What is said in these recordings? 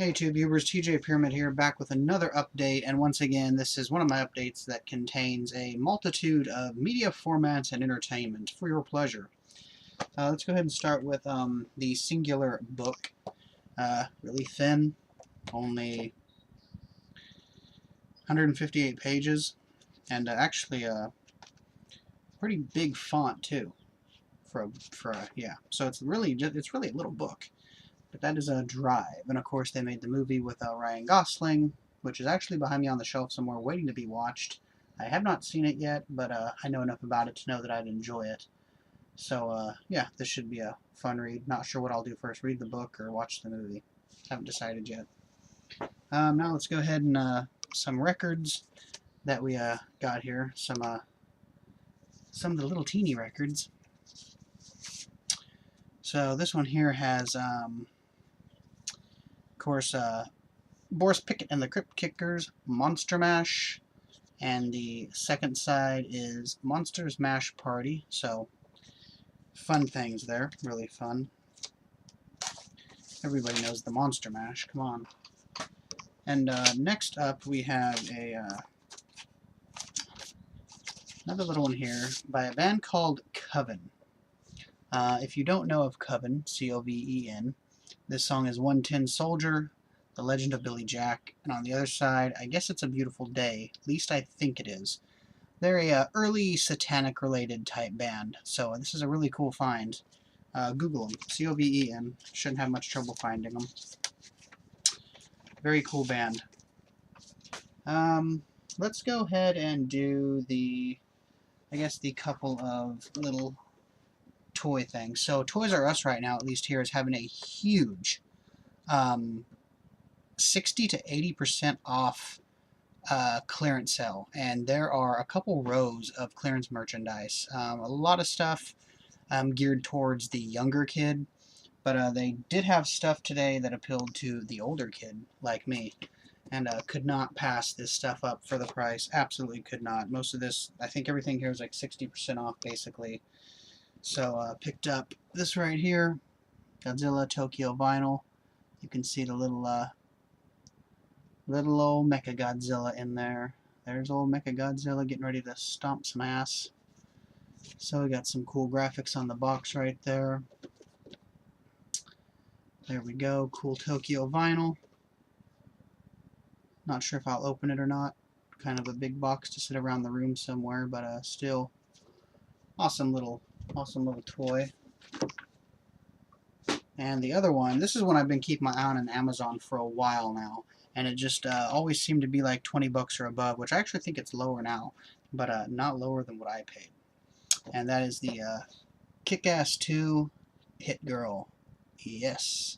Hey YouTube viewers, TJ Pyramid here, back with another update, and once again, this is one of my updates that contains a multitude of media formats and entertainment for your pleasure. Let's go ahead and start with the singular book. Really thin, only 158 pages, and actually a pretty big font too. Yeah, so it's really a little book. But that is a Drive, and of course they made the movie with Ryan Gosling, which is actually behind me on the shelf somewhere waiting to be watched. I have not seen it yet, but I know enough about it to know that I'd enjoy it. So yeah, this should be a fun read. Not sure what I'll do first, read the book or watch the movie. Haven't decided yet. Now let's go ahead and some records that we got here. Some of the little teeny records. So this one here has of course, Boris Pickett and the Crypt Kickers, Monster Mash, and the second side is Monsters Mash Party. So, fun things there, really fun. Everybody knows the Monster Mash, come on. And next up we have another little one here by a band called Coven. If you don't know of Coven, C-O-V-E-N, this song is 110 Soldier, The Legend of Billy Jack, and on the other side, I guess it's A Beautiful Day. At least I think it is. They're a early satanic-related type band, so this is a really cool find. Google them. C-O-V-E-N. Shouldn't have much trouble finding them. Very cool band. Let's go ahead and do the couple of little toy things. So Toys R Us right now, at least here, is having a huge 60 to 80% off clearance sale, and there are a couple rows of clearance merchandise. A lot of stuff geared towards the younger kid, but they did have stuff today that appealed to the older kid like me, and could not pass this stuff up for the price. Absolutely could not. Most of this, I think everything here is like 60% off basically. So picked up this right here, Godzilla Tokyo vinyl. You can see the little old Mecha Godzilla in there. There's old Mecha Godzilla getting ready to stomp some ass. So we got some cool graphics on the box right there. There we go, cool Tokyo vinyl. Not sure if I'll open it or not. Kind of a big box to sit around the room somewhere, but still awesome little toy. And the other one, this is one I've been keeping my eye on Amazon for a while now, and it just always seemed to be like 20 bucks or above, which I actually think it's lower now, but not lower than what I paid. And that is the Kick-Ass 2 Hit Girl. Yes.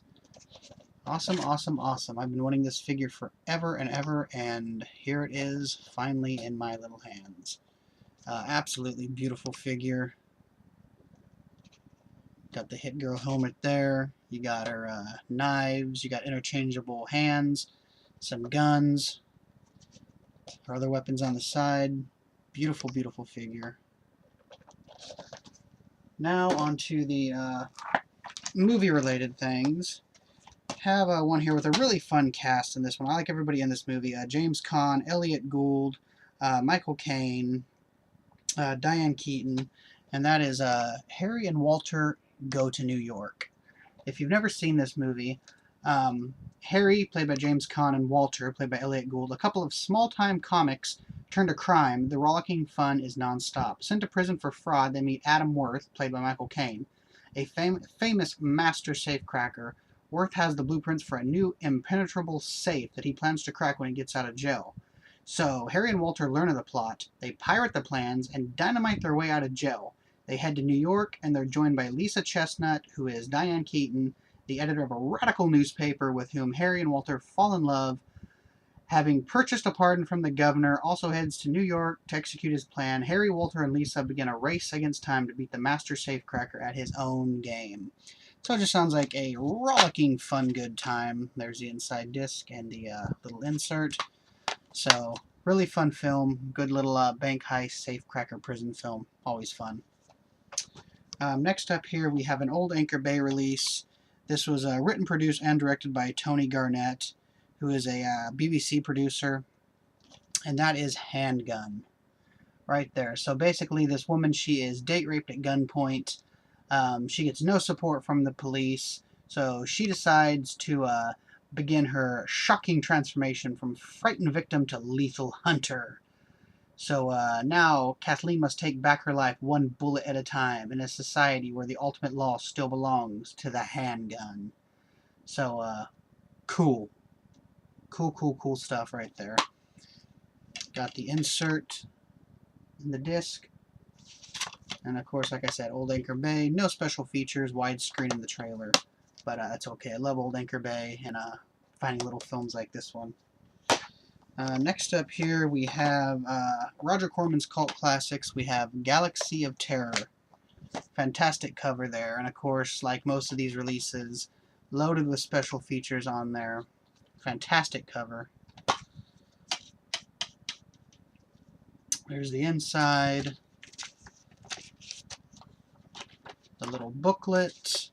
Awesome, awesome, awesome. I've been wanting this figure forever and ever, and here it is, finally in my little hands. Absolutely beautiful figure. Got the Hit Girl helmet there. You got her knives. You got interchangeable hands. Some guns. Her other weapons on the side. Beautiful, beautiful figure. Now onto the movie-related things. Have one here with a really fun cast in this one. I like everybody in this movie. James Caan, Elliot Gould, Michael Caine, Diane Keaton, and that is Harry and Walter Go to New York. If you've never seen this movie, Harry, played by James Caan, and Walter, played by Elliot Gould, a couple of small-time comics turn to crime. The rollicking fun is non-stop. Sent to prison for fraud, they meet Adam Worth, played by Michael Caine, a famous master safecracker. Worth has the blueprints for a new impenetrable safe that he plans to crack when he gets out of jail. So Harry and Walter learn of the plot, they pirate the plans, and dynamite their way out of jail. They head to New York, and they're joined by Lisa Chestnut, who is Diane Keaton, the editor of a radical newspaper with whom Harry and Walter fall in love. Having purchased a pardon from the governor, also heads to New York to execute his plan. Harry, Walter, and Lisa begin a race against time to beat the master safecracker at his own game. So it just sounds like a rollicking, fun, good time. There's the inside disc and the little insert. So, really fun film. Good little bank heist, safecracker prison film. Always fun. Next up here, we have an old Anchor Bay release. This was written, produced, and directed by Tony Garnett, who is a BBC producer, and that is Handgun, right there. So basically, this woman, she is date raped at gunpoint. She gets no support from the police, so she decides to begin her shocking transformation from frightened victim to lethal hunter. So now Kathleen must take back her life one bullet at a time in a society where the ultimate law still belongs to the handgun. So cool. Cool stuff right there. Got the insert in the disc. And of course, like I said, Old Anchor Bay. No special features, widescreen in the trailer. But that's okay. I love Old Anchor Bay and finding little films like this one. Next up here, we have Roger Corman's cult classics. We have Galaxy of Terror. Fantastic cover there. And of course, like most of these releases, loaded with special features on there. Fantastic cover. There's the inside. The little booklet.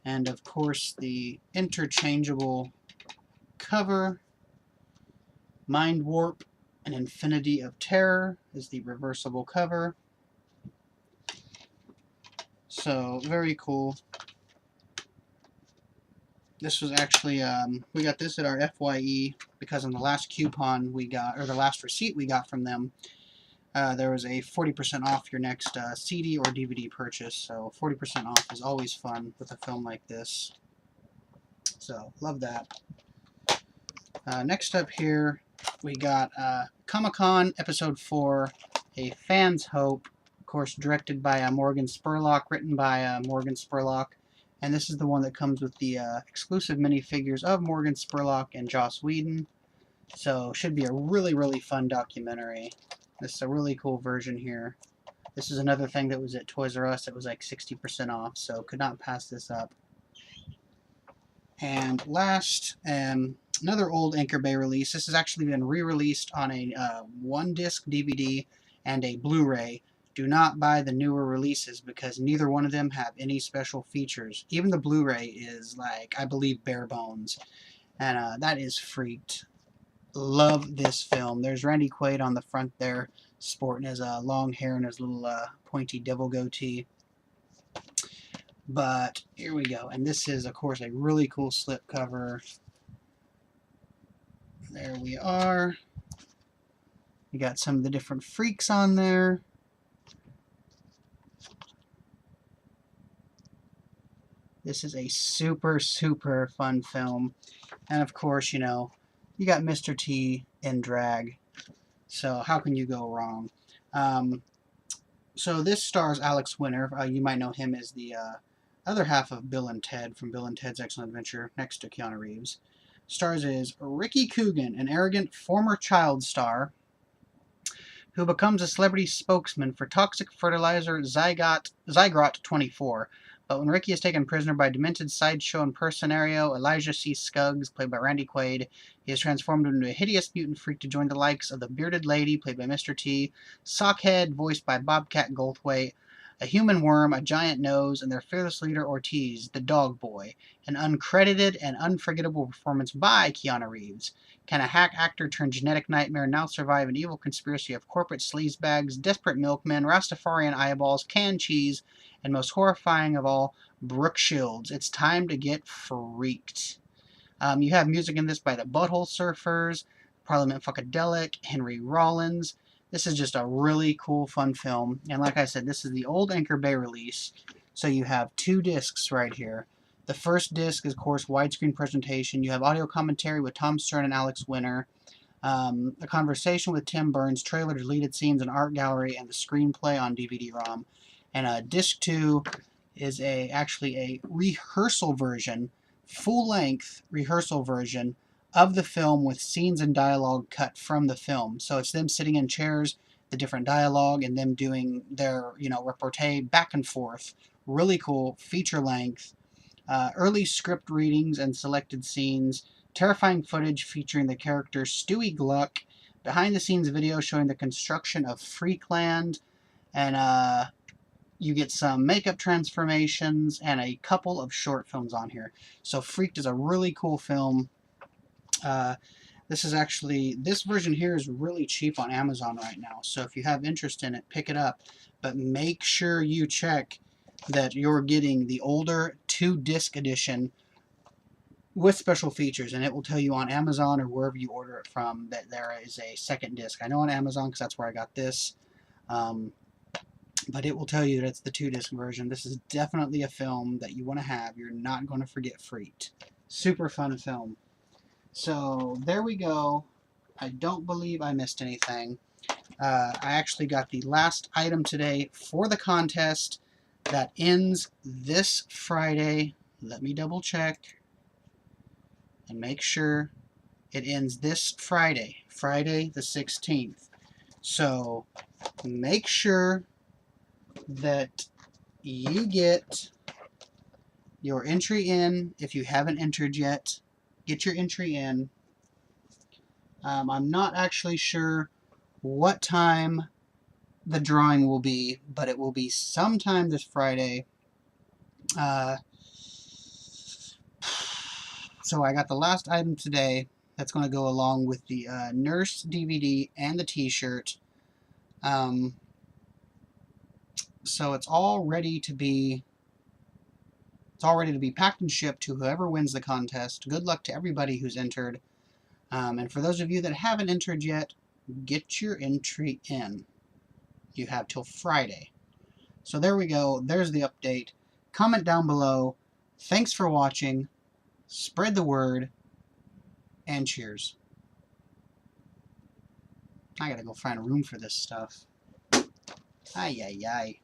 And of course, the interchangeable cover. Mind Warp and Infinity of Terror is the reversible cover. So, very cool. This was actually, we got this at our FYE because on the last coupon we got, or the last receipt we got from them, there was a 40% off your next CD or DVD purchase. So 40% off is always fun with a film like this. So, love that. Next up here, we got Comic-Con Episode 4, A Fan's Hope, of course directed by Morgan Spurlock, written by Morgan Spurlock, and this is the one that comes with the exclusive minifigures of Morgan Spurlock and Joss Whedon, so should be a really fun documentary. This is a really cool version here. This is another thing that was at Toys R Us. It was like 60% off, so could not pass this up. And last, another old Anchor Bay release. This has actually been re-released on a one-disc DVD and a Blu-ray. Do not buy the newer releases because neither one of them have any special features. Even the Blu-ray is, like, I believe, bare bones. And that is freaked. Love this film. There's Randy Quaid on the front there, sporting his long hair and his little pointy devil goatee. But here we go. And this is, of course, a really cool slipcover. There we are. We got some of the different freaks on there. This is a super fun film. And of course, you know, you got Mr. T in drag. So how can you go wrong? So this stars Alex Winter. You might know him as the other half of Bill and Ted from Bill and Ted's Excellent Adventure next to Keanu Reeves. Stars is Ricky Coogan, an arrogant former child star who becomes a celebrity spokesman for toxic fertilizer Zygrot 24. But when Ricky is taken prisoner by demented Sideshow impersonario Elijah C. Scuggs, played by Randy Quaid, he is transformed into a hideous mutant freak to join the likes of the Bearded Lady, played by Mr. T, Sockhead, voiced by Bobcat Goldthwait, a human worm, a giant nose, and their fearless leader Ortiz, the Dog Boy, an uncredited and unforgettable performance by Keanu Reeves. Can a hack actor turned genetic nightmare now survive an evil conspiracy of corporate sleazebags, desperate milkmen, Rastafarian eyeballs, canned cheese, and most horrifying of all, Brooke Shields? It's time to get freaked. You have music in this by the Butthole Surfers, Parliament Funkadelic, Henry Rollins. This is just a really cool, fun film. And like I said, this is the old Anchor Bay release. So you have two discs right here. The first disc is, of course, widescreen presentation. You have audio commentary with Tom Stern and Alex Winter. A conversation with Tim Burns, trailer, deleted scenes, an art gallery, and the screenplay on DVD-ROM. And disc 2 is actually a rehearsal version, full-length rehearsal version of the film with scenes and dialogue cut from the film. So it's them sitting in chairs, the different dialogue, and them doing their, repartee back and forth. Really cool, feature length. Early script readings and selected scenes. Terrifying footage featuring the character Stewie Gluck. Behind the scenes video showing the construction of Freakland. And You get some makeup transformations and a couple of short films on here. So Freaked is a really cool film. This version here is really cheap on Amazon right now. So if you have interest in it, pick it up. But make sure you check that you're getting the older 2-disc edition with special features, and it will tell you on Amazon or wherever you order it from that there is a second disc. I know on Amazon because that's where I got this. But it will tell you that it's the 2-disc version. This is definitely a film that you want to have. You're not going to forget Freaked. Super fun film. So there we go. I don't believe I missed anything. I actually got the last item today for the contest that ends this Friday. Let me double check and make sure it ends this Friday, Friday the 16th. So make sure that you get your entry in. If you haven't entered yet, get your entry in. I'm not actually sure what time the drawing will be, but it will be sometime this Friday. So I got the last item today that's going to go along with the Nurse DVD and the t-shirt. So it's all ready to be packed and shipped to whoever wins the contest. Good luck to everybody who's entered. And for those of you that haven't entered yet, get your entry in. You have till Friday. So there we go. There's the update. Comment down below. Thanks for watching. Spread the word. And cheers. I gotta go find a room for this stuff. Ay, ay, ay.